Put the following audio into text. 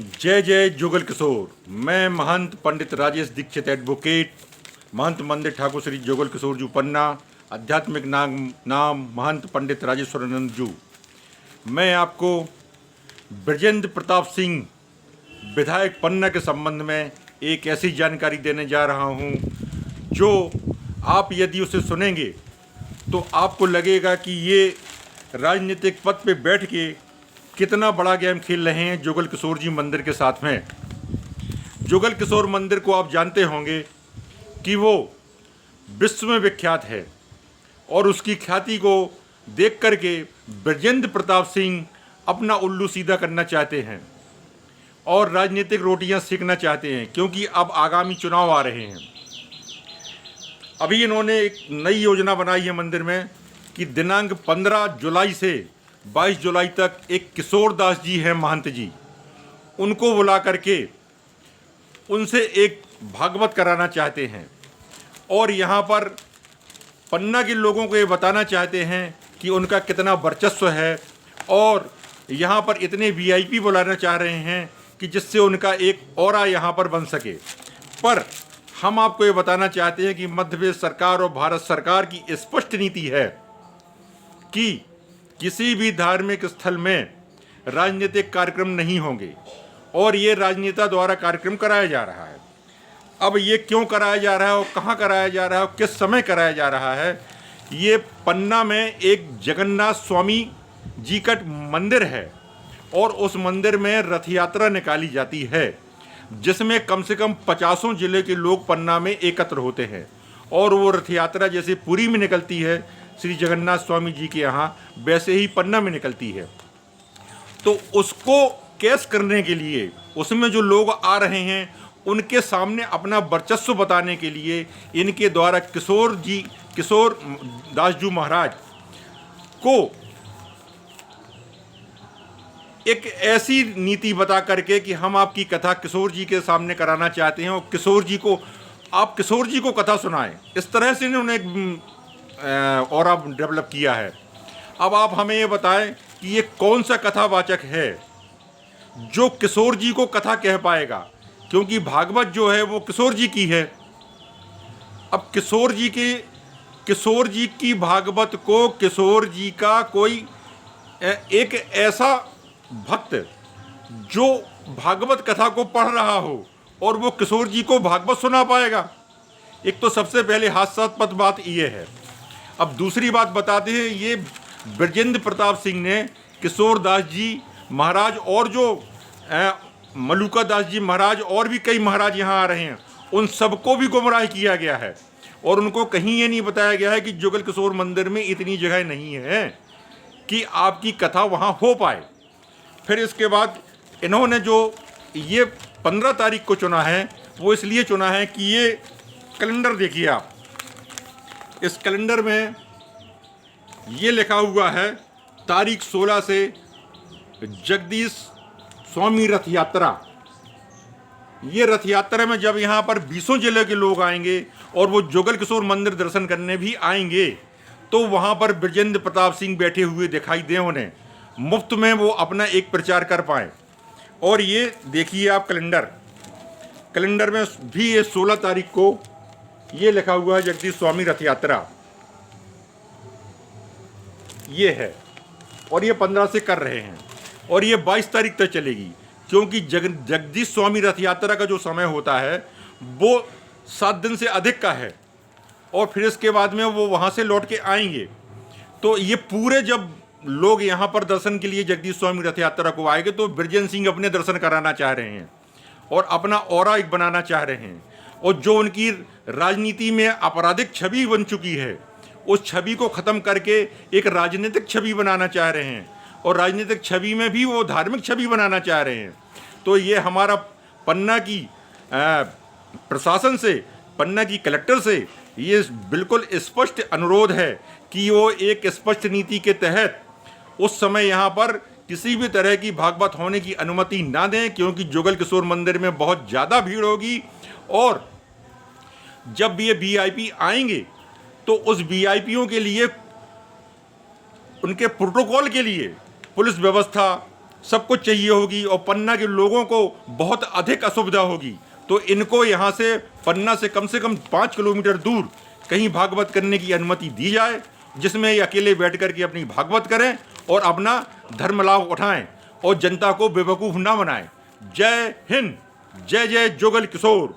जय जय जुगल किशोर। मैं महंत पंडित राजेश दीक्षित एडवोकेट, महंत मंदिर ठाकुर श्री जुगल किशोर जू पन्ना, आध्यात्मिक नाम महंत पंडित राजेश्वरानंद जू। मैं आपको ब्रजेंद्र प्रताप सिंह विधायक पन्ना के संबंध में एक ऐसी जानकारी देने जा रहा हूं जो आप यदि उसे सुनेंगे तो आपको लगेगा कि ये राजनीतिक पद पे बैठ के कितना बड़ा गेम खेल रहे हैं जुगल किशोर जी मंदिर के साथ में। जुगल किशोर मंदिर को आप जानते होंगे कि वो विश्व में विख्यात है और उसकी ख्याति को देख करके ब्रजेंद्र प्रताप सिंह अपना उल्लू सीधा करना चाहते हैं और राजनीतिक रोटियां सेकना चाहते हैं, क्योंकि अब आगामी चुनाव आ रहे हैं। अभी इन्होंने एक नई योजना बनाई है मंदिर में कि दिनांक 15 जुलाई से 22 जुलाई तक एक किशोर दास जी हैं महंत जी, उनको बुला करके उनसे एक भागवत कराना चाहते हैं और यहाँ पर पन्ना के लोगों को ये बताना चाहते हैं कि उनका कितना वर्चस्व है और यहाँ पर इतने वीआईपी बुलाना चाह रहे हैं कि जिससे उनका एक ऑरा यहाँ पर बन सके। पर हम आपको ये बताना चाहते हैं कि मध्य प्रदेश सरकार और भारत सरकार की स्पष्ट नीति है कि किसी भी धार्मिक स्थल में राजनीतिक कार्यक्रम नहीं होंगे और ये राजनेता द्वारा कार्यक्रम कराया जा रहा है। अब ये क्यों कराया जा रहा है और कहाँ कराया जा रहा है और किस समय कराया जा रहा है, ये पन्ना में एक जगन्नाथ स्वामी जी का मंदिर है और उस मंदिर में रथ यात्रा निकाली जाती है जिसमें कम से कम 50 जिले के लोग पन्ना में एकत्र होते हैं और वो रथ यात्रा जैसे पुरी में निकलती है श्री जगन्नाथ स्वामी जी के यहाँ, वैसे ही पन्ना में निकलती है। तो उसको कैश करने के लिए उसमें जो लोग आ रहे हैं उनके सामने अपना वर्चस्व बताने के लिए इनके द्वारा किशोर दास जी महाराज को एक ऐसी नीति बता करके कि हम आपकी कथा किशोर जी के सामने कराना चाहते हैं और किशोर जी को कथा सुनाएं। इस तरह से इन्होंने और आप डेवलप किया है। अब आप हमें ये बताएं कि ये कौन सा कथावाचक है जो किशोर जी को कथा कह पाएगा, क्योंकि भागवत जो है वो किशोर जी की है। अब किशोर जी की भागवत को किशोर जी का कोई एक ऐसा भक्त जो भागवत कथा को पढ़ रहा हो और वो किशोर जी को भागवत सुना पाएगा। एक तो सबसे पहले हास्यास्पद बात ये है। अब दूसरी बात बताते हैं, ये ब्रजेंद्र प्रताप सिंह ने किशोर दास जी महाराज और जो मलुका दास जी महाराज और भी कई महाराज यहाँ आ रहे हैं, उन सबको भी गुमराह किया गया है और उनको कहीं ये नहीं बताया गया है कि जुगल किशोर मंदिर में इतनी जगह नहीं है कि आपकी कथा वहाँ हो पाए। फिर इसके बाद इन्होंने जो ये 15 तारीख को चुना है वो इसलिए चुना है कि ये कैलेंडर देखिए आप, इस कैलेंडर में ये लिखा हुआ है तारीख 16 से जगदीश स्वामी रथ यात्रा। ये रथ यात्रा में जब यहाँ पर 20 जिले के लोग आएंगे और वो जुगल किशोर मंदिर दर्शन करने भी आएंगे तो वहाँ पर ब्रजेंद्र प्रताप सिंह बैठे हुए दिखाई दें उन्हें, मुफ्त में वो अपना एक प्रचार कर पाएँ। और ये देखिए आप कैलेंडर में भी ये 16 तारीख को ये लिखा हुआ है जगदीश स्वामी रथ यात्रा, ये है और ये 15 से कर रहे हैं और ये 22 तारीख तक चलेगी, क्योंकि जगदीश स्वामी रथ यात्रा का जो समय होता है वो 7 दिन से अधिक का है और फिर इसके बाद में वो वहाँ से लौट के आएंगे। तो ये पूरे जब लोग यहाँ पर दर्शन के लिए जगदीश स्वामी रथ यात्रा को आएंगे तो ब्रजेंद्र सिंह अपने दर्शन कराना चाह रहे हैं और अपना ऑरा एक बनाना चाह रहे हैं और जो उनकी राजनीति में आपराधिक छवि बन चुकी है उस छवि को ख़त्म करके एक राजनीतिक छवि बनाना चाह रहे हैं और राजनीतिक छवि में भी वो धार्मिक छवि बनाना चाह रहे हैं। तो ये हमारा पन्ना की प्रशासन से, पन्ना की कलेक्टर से ये बिल्कुल स्पष्ट अनुरोध है कि वो एक स्पष्ट नीति के तहत उस समय यहाँ पर किसी भी तरह की भागवत होने की अनुमति ना दें, क्योंकि जुगल किशोर मंदिर में बहुत ज़्यादा भीड़ होगी और जब ये वीआईपी आएंगे तो उस वीआईपीओं के लिए, उनके प्रोटोकॉल के लिए पुलिस व्यवस्था सबको चाहिए होगी और पन्ना के लोगों को बहुत अधिक असुविधा होगी, तो इनको यहाँ से पन्ना से कम 5 किलोमीटर दूर कहीं भागवत करने की अनुमति दी जाए, जिसमें ये अकेले बैठ कर के अपनी भागवत करें और अपना धर्म लाभ उठाएं और जनता को बेवकूफ़ ना बनाएं। जय हिंद, जय जय जुगल किशोर।